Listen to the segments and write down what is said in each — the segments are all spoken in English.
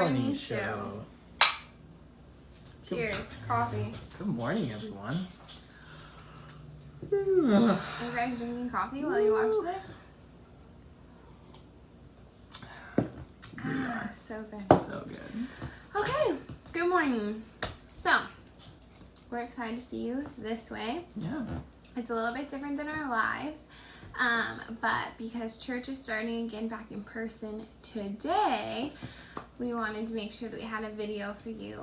morning show. Cheers. Coffee. Good morning, everyone. Are you guys drinking coffee while you watch this? So good. So good. Okay. Good morning. So, we're excited to see you this way. Yeah. It's a little bit different than our lives. But because church is starting again back in person today, we wanted to make sure that we had a video for you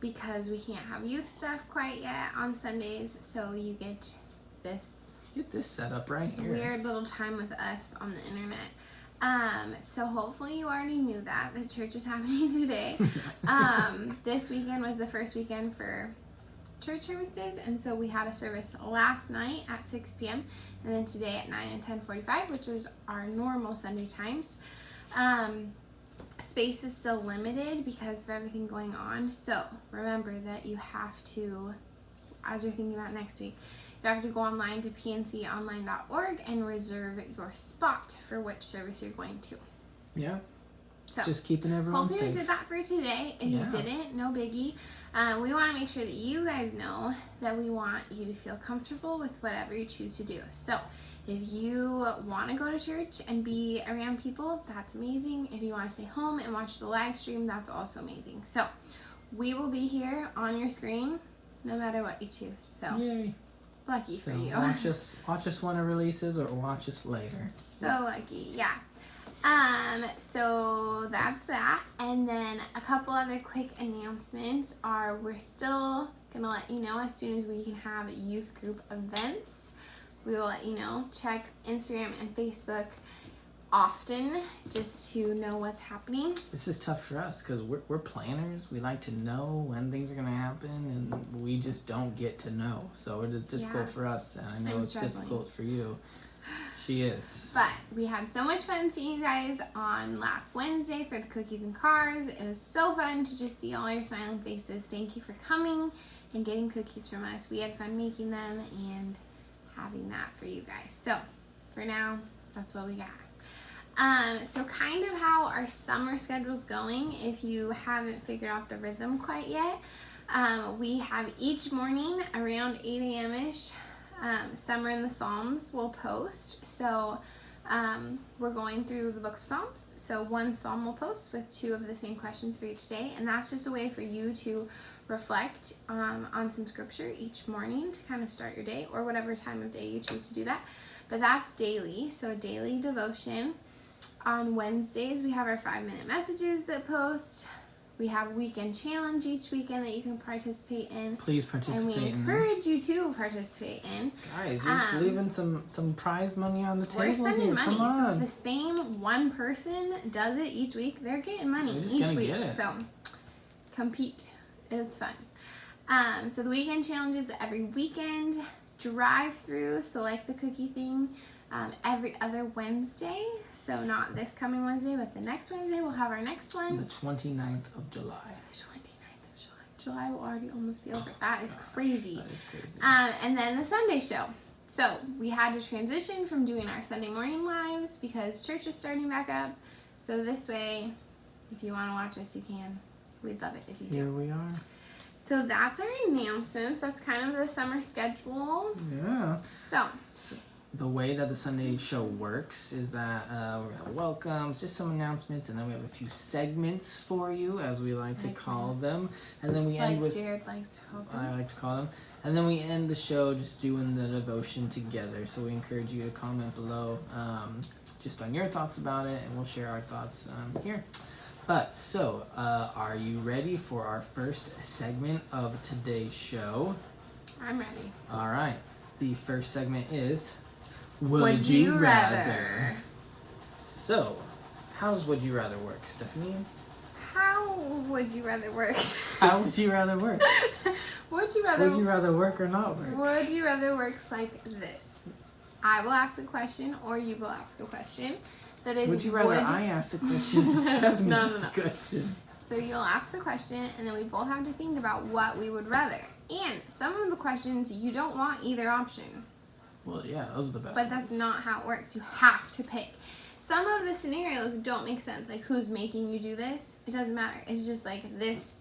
because we can't have youth stuff quite yet on Sundays, so you get this set up right here. weird little time with us on the internet. So hopefully you already knew that the church is happening today. This weekend was the first weekend for church services, and so we had a service last night at 6 p.m. and then today at 9 and 10:45, which is our normal Sunday times. Space is still limited because of everything going on, so remember that you have to, as you're thinking about next week, you have to go online to pnconline.org and reserve your spot for which service you're going to. Yeah. So just keeping everyone hopefully safe. we did that for today. If you didn't, no biggie. We want to make sure that you guys know that we want you to feel comfortable with whatever you choose to do. So if you want to go to church and be around people, that's amazing. If you want to stay home and watch the live stream, that's also amazing. So we will be here on your screen no matter what you choose. So yay. Lucky for you. Watch us when it releases or watch us later. So lucky, yeah. So that's that. And then a couple other quick announcements are we're still gonna let you know as soon as we can have youth group events. We will let you know. Check Instagram and Facebook often just to know what's happening. This is tough for us because we're planners. We like to know when things are going to happen, and we just don't get to know. So it is difficult for us, and I know it's difficult for you. She is. But we had so much fun seeing you guys on last Wednesday for the cookies and cars. It was so fun to just see all your smiling faces. Thank you for coming and getting cookies from us. We had fun making them and having that for you guys. So for now, that's what we got. So kind of how our summer schedule's going, if you haven't figured out the rhythm quite yet, we have each morning around 8 a.m.-ish, Summer in the Psalms will post. So we're going through the book of Psalms. So one psalm will post with 2 of the same questions for each day, and that's just a way for you to reflect on some scripture each morning to kind of start your day, or whatever time of day you choose to do that. But that's daily, so a daily devotion. On Wednesdays, we have our 5-minute messages that post. We have weekend challenge each weekend that you can participate in. Please participate in. And we encourage you to participate in. Guys, you're just leaving some prize money on the table. We're sending money. Come on. So if the same one person does it each week, they're getting money each week. Get it. So compete. It's fun. So the weekend challenge is every weekend. Drive through, so like the cookie thing, every other Wednesday. So not this coming Wednesday, but the next Wednesday we'll have our next one. The 29th of July. The 29th of July. July will already almost be over. That is crazy. That is crazy. And then the Sunday show. So we had to transition from doing our Sunday morning lives because church is starting back up. So this way, if you want to watch us, you can. We'd love it if you do. Here we are. So that's our announcements. That's kind of the summer schedule. Yeah. So the way that the Sunday show works is that we have welcomes, just some announcements, and then we have a few segments for you, as we like to call them. And then we end with Jared likes to call them. I like to call them. And then we end the show just doing the devotion together. So we encourage you to comment below just on your thoughts about it, and we'll share our thoughts here. But, so, are you ready for our first segment of today's show? I'm ready. All right. The first segment is Would You Rather? So, how's Would You Rather work, Stephanie? How would you rather work? How would you rather work? Would you rather work or not work? Would you rather works like this. I will ask a question, or you will ask a question. That is, would you rather I ask the question or Stephanie ask the question? So you'll ask the question, and then we both have to think about what we would rather. And some of the questions, you don't want either option. Well, yeah, those are the best But ones. that's not how it works. You have to pick. some of the scenarios don't make sense. Like, who's making you do this? It doesn't matter. It's just like, this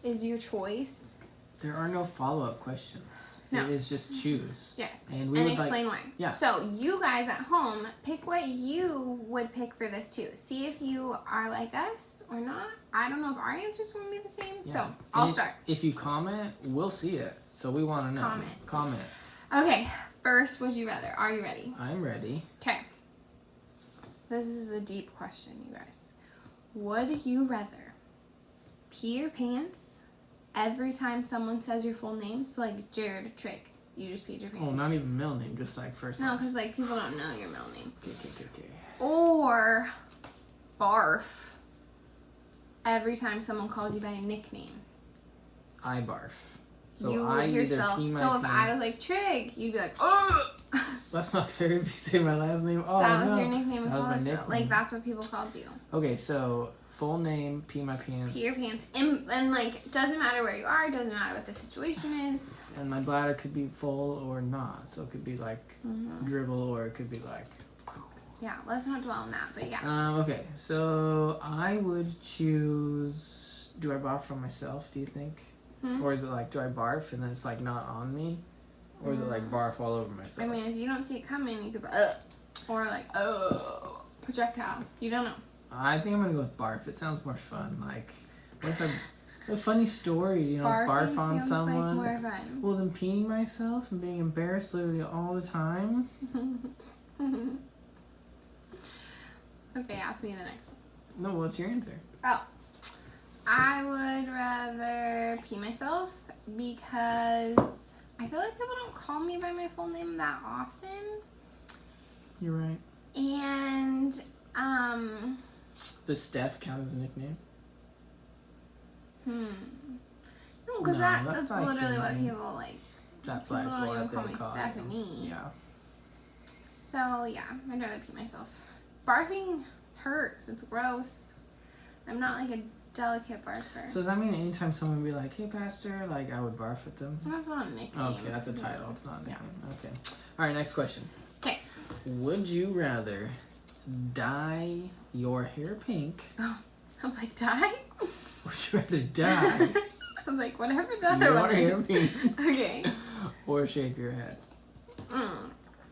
is your choice. There are no follow-up questions. No. It is just choose. Yes. And And, we would explain like, why. Yeah. So, you guys at home, pick what you would pick for this too. See if you are like us or not. I don't know if our answers will be the same. Yeah. So, And I'll start. If you comment, we'll see it. So we want to know. Comment. Okay. First, would you rather? Are you ready? I'm ready. Okay. This is a deep question, you guys. Would you rather pee your pants every time someone says your full name? So, like, Jared Trick, you just peed your Oh, pants. not even middle name, just like first name. No, because, like, people don't know your middle name. Okay. Or barf every time someone calls you by a nickname. I barf. So you I yourself. either pee my So if I was pants- like Trig, you'd be like, oh. That's not fair if you say my last name. Oh, That was no. your nickname in That was my college, though. nickname. Like, that's what people called you. Okay, so full name, pee my pants. Pee your pants. And like, doesn't matter where you are, doesn't matter what the situation is. And my bladder could be full or not. So it could be like dribble or it could be like. Yeah, let's not dwell on that, but yeah. Okay, so I would choose. Do I barf from myself, do you think? Or is it like, do I barf and then it's like not on me? Or is it like barf all over myself? I mean, if you don't see it coming, you could be, or like, projectile. You don't know. I think I'm gonna go with barf. It sounds more fun. Like, what if a funny story, you know, Barfing barf on sounds someone. like more fun. Well, then peeing myself and being embarrassed literally all the time. Okay, ask me the next one. No, what's your answer? Oh, I would rather pee myself because I feel like people don't call me by my full name that often. You're right. And, Does Steph count as a nickname? no, because No, that's like literally your what name. people like. That's People like don't even what call they me call Stephanie. you. Yeah. So, yeah, I'd rather pee myself. Barfing hurts. It's gross. I'm not like a delicate barfer. So does that mean anytime someone would be like, "Hey, Pastor," like I would barf at them? That's not a nickname. Okay, that's a title. It's not a nickname. Okay. All right, next question. Okay. Would you rather dye your hair pink? Oh, I was like, die? Would you rather dye I was like, whatever the other your one hair is. pink Okay. or shave your head? Mm.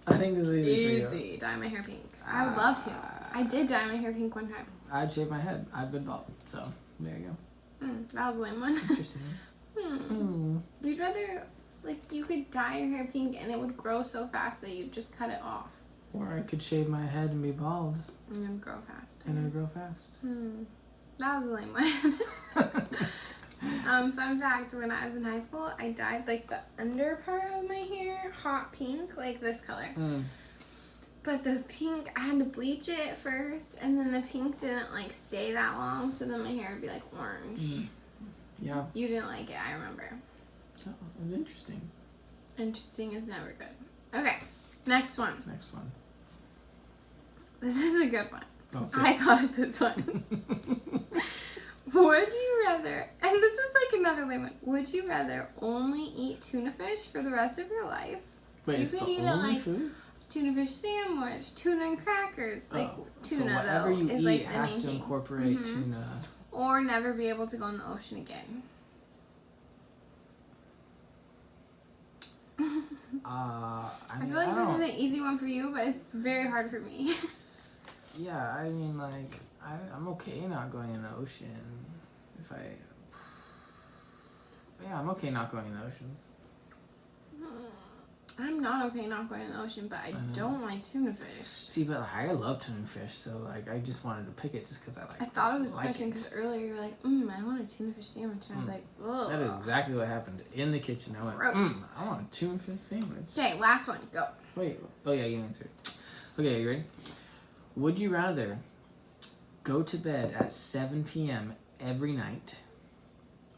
I think this is easy for you. Easy. Dye my hair pink. I would love to. I did dye my hair pink one time. I'd shave my head. I've been bald, so there you go. That was a lame one. Interesting. You'd rather, like, you could dye your hair pink and it would grow so fast that you'd just cut it off. Or I could shave my head and be bald, And then grow fast. and it'd grow fast. That was a lame one. Fun fact, when I was in high school, I dyed, like, the under part of my hair hot pink, like this color. But the pink, I had to bleach it first, and then the pink didn't, like, stay that long, so then my hair would be, like, orange. Yeah. You didn't like it, I remember. Oh, it was interesting. Interesting is never good. Okay, next one. Next one. This is a good one. Okay. I thought of this one. Would you rather, and this is like another lame one, would you rather only eat tuna fish for the rest of your life? Wait, You it's could the eat it only like food? tuna fish sandwich, tuna and crackers. Like, so tuna, whatever though, you is eat like the has main to thing. incorporate tuna. Or never be able to go in the ocean again. I I feel like this is an easy one for you, but it's very hard for me. Yeah, I mean, like, I'm okay not going in the ocean. Yeah, I'm okay not going in the ocean. I'm not okay not going in the ocean, but I don't like tuna fish. See, but I love tuna fish, so, like, I just wanted to pick it just because I like I thought of this like question it. because earlier you were like, I want a tuna fish sandwich. And I was like, ugh. That is exactly what happened in the kitchen. I went, Gross. I want a tuna fish sandwich. Okay, last one. Go. Wait, oh yeah, you answered. Okay, you ready? Would you rather go to bed at 7 p.m. every night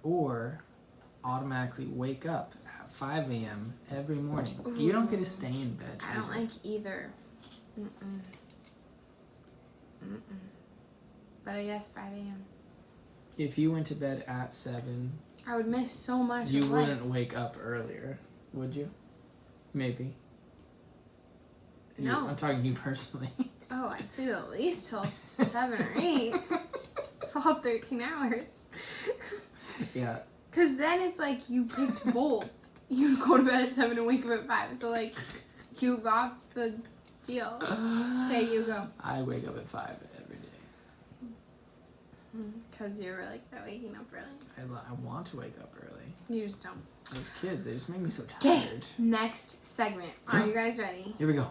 or automatically wake up at 5 a.m. every morning? You don't get to stay in bed. I don't either. like either. But I guess 5 a.m. If you went to bed at 7, I would miss so much you of life. wouldn't wake up earlier, would you? Maybe. No. I'm talking to you personally. Oh, I'd sleep at least till 7 or 8. It's all 13 hours. Yeah. Because then it's like you picked both. You go to bed at 7 and wake up at 5. So, like, you lost the deal. Okay, you go. I wake up at 5 every day. Because you're really good at waking up early. I want to wake up early. You just don't. Those kids, they just make me so Okay, tired. next segment. Are you guys ready? Here we go.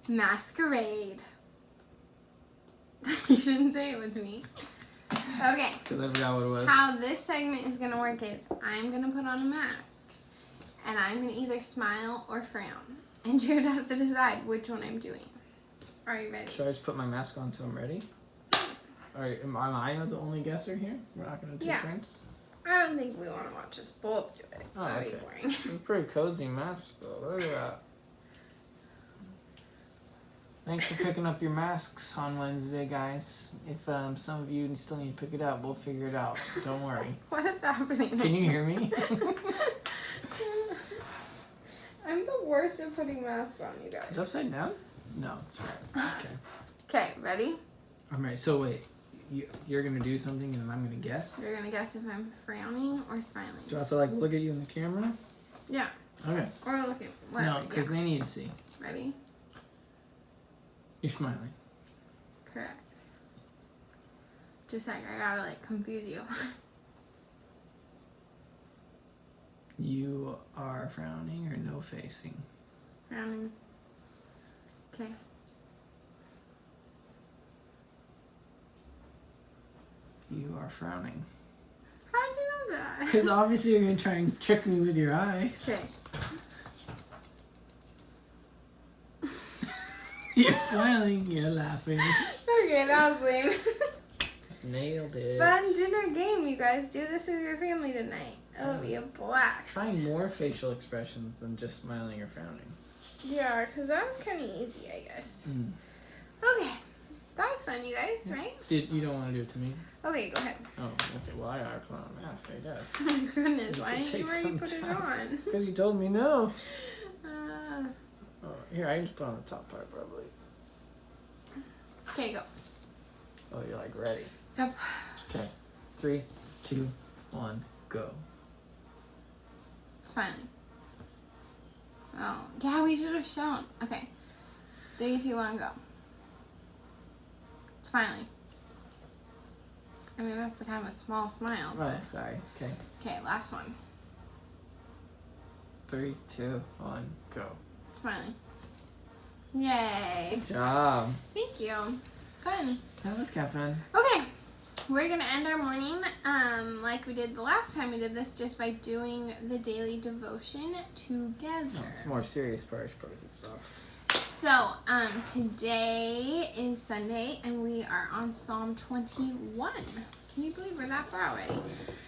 Masquerade. You shouldn't say it with me. Okay. Because I forgot what it was. How this segment is going to work is I'm going to put on a mask. And I'm going to either smile or frown. And Jared has to decide which one I'm doing. Are you ready? Should I just put my mask on so I'm ready? Am I the only guesser here? We're not going to take turns? I don't think we want to watch us both do it. Oh, That would okay. be boring. It's a pretty cozy mask, though. Look at that. Thanks for picking up your masks on Wednesday, guys. If some of you still need to pick it up, we'll figure it out. Don't worry. What is happening? Can you hear me? I'm the worst at putting masks on, you Is guys. it upside down? No, it's right. Okay. Okay, ready? All right. So wait, you're gonna do something and I'm gonna guess. You're going to guess if I'm frowning or smiling. Do I have to like look at you in the camera? Yeah. Okay. Or looking. Whatever. No, because they need to see. Ready? You're smiling. Correct. Just like I gotta like confuse you. You are frowning or no facing. Frowning. Okay. You are frowning. How'd you know that? Because obviously you're gonna try and trick me with your eyes. Okay. You're smiling. You're laughing. Okay, that was lame. Nailed it. Fun dinner game, you guys. Do this with your family tonight. It'll be a blast. Try more facial expressions than just smiling or frowning. Yeah, because that was kind of easy, I guess. Okay. That was fun, you guys, right? You don't want to do it to me? Okay, go ahead. Oh, okay. Well, I gotta put on a mask, I guess. Oh my goodness, why It didn't you takes already some put it time. on? Because you told me no. Uh, Oh, here, I can just put on the top part, probably. okay, go. Oh, you're like ready. Yep. Okay. 3, 2, 1, go. Smiling. Oh, yeah, we should have shown. Okay. 3, 2, 1, go. Smiling. I mean, that's kind of a small smile. Oh, sorry. Okay. Okay, last one. 3, 2, 1, go. Smiling. Yay. Good job. Thank you. Fun. That was kind of fun. Okay. We're going to end our morning like we did the last time we did this, just by doing the daily devotion together. No, it's more serious part and stuff. So, today is Sunday, and we are on Psalm 21. Can you believe we're that far already?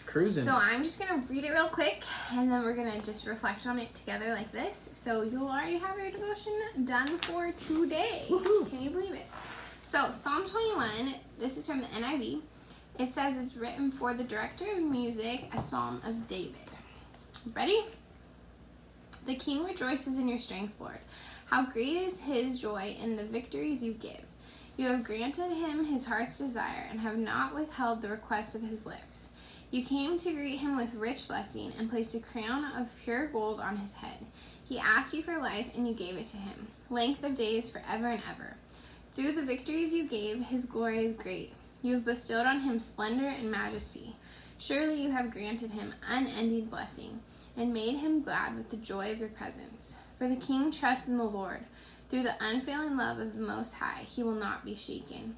Cruising. So, I'm just going to read it real quick, and then we're going to just reflect on it together like this. So, you'll already have your devotion done for today. Woohoo. Can you believe it? So, Psalm 21, this is from the NIV. It says it's written for the director of music, a psalm of David. Ready? The king rejoices in your strength, Lord. How great is his joy in the victories you give. You have granted him his heart's desire and have not withheld the request of his lips. You came to greet him with rich blessing and placed a crown of pure gold on his head. He asked you for life and you gave it to him, length of days forever and ever. Through the victories you gave, his glory is great. You have bestowed on him splendor and majesty. Surely you have granted him unending blessing and made him glad with the joy of your presence. For the king trusts in the Lord. Through the unfailing love of the Most High, he will not be shaken.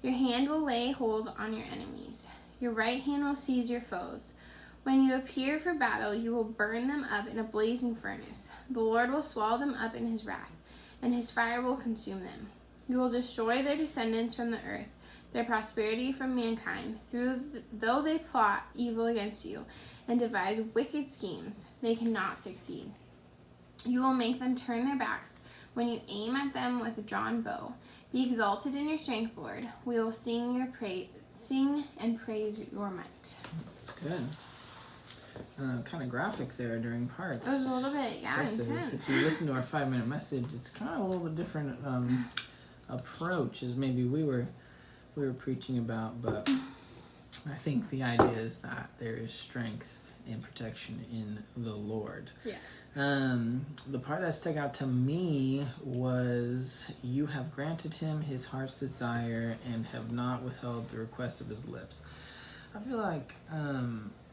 Your hand will lay hold on your enemies. Your right hand will seize your foes. When you appear for battle, you will burn them up in a blazing furnace. The Lord will swallow them up in his wrath, and his fire will consume them. You will destroy their descendants from the earth, their prosperity from mankind. Though they plot evil against you and devise wicked schemes, they cannot succeed. You will make them turn their backs when you aim at them with a drawn bow. Be exalted in your strength, Lord. We will sing and praise your might. That's good. Kind of graphic there during parts. It was a little bit, Impressive. intense. If you listen to our 5-minute message, it's kind of a little bit different approach as maybe we were preaching about, but I think the idea is that there is strength and protection in the Lord. Yes. The part that stuck out to me was, you have granted him his heart's desire and have not withheld the request of his lips. I feel like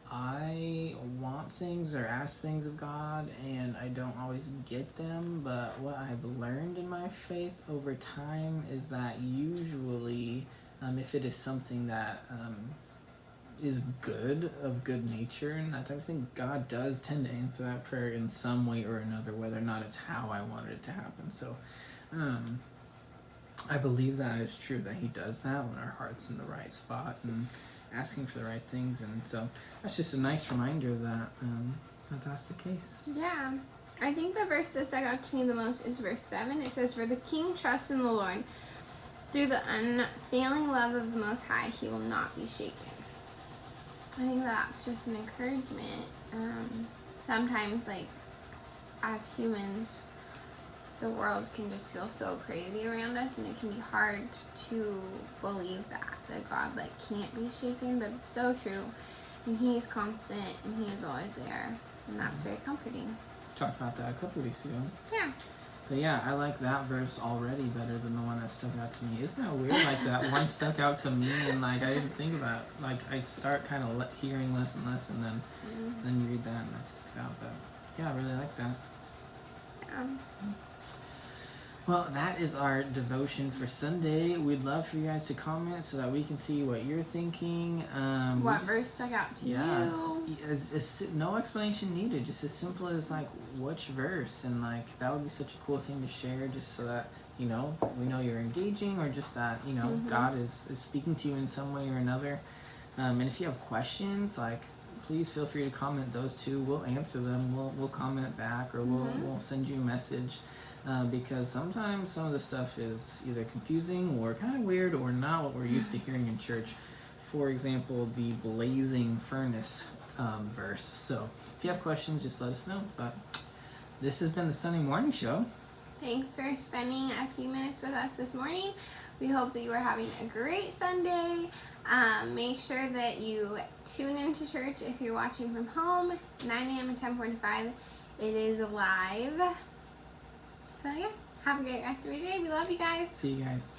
I want things or ask things of God and I don't always get them, but what I've learned in my faith over time is that usually if it is something that is good, of good nature and that type of thing, God does tend to answer that prayer in some way or another, whether or not it's how I wanted it to happen. So I believe that is true, that he does that when our heart's in the right spot and asking for the right things. And so that's just a nice reminder that that's the case. Yeah. I think the verse that stuck out to me the most is verse 7. It says, "For the king trusts in the Lord. Through the unfailing love of the Most High, he will not be shaken." I think that's just an encouragement. Sometimes, like, as humans, the world can just feel so crazy around us, and it can be hard to believe that God, like, can't be shaken, but it's so true. And he is constant, and he is always there, and that's very comforting. Talked about that a couple weeks ago. Yeah. But yeah, I like that verse already better than the one that stuck out to me. Isn't that weird? Like, that one stuck out to me, and like I didn't think about it. Like, I start kind of hearing less and less, and then you read that and that sticks out. But yeah, I really like that. Yeah. Well, that is our devotion for Sunday. We'd love for you guys to comment so that we can see what you're thinking. What verse stuck out to you? No explanation needed. Just as simple as, like, which verse. And, like, that would be such a cool thing to share, just so that, we know you're engaging, or just that, God is speaking to you in some way or another. And if you have questions, like, please feel free to comment those too. We'll answer them. We'll comment back, or we'll send you a message. Because sometimes some of the stuff is either confusing or kind of weird or not what we're used to hearing in church. For example, the blazing furnace verse. So if you have questions, just let us know. But this has been the Sunday Morning Show. Thanks for spending a few minutes with us this morning. We hope that you are having a great Sunday. Make sure that you tune into church if you're watching from home, 9 a.m. and 10:45. It is live. So yeah, have a great rest of your day. We love you guys. See you guys.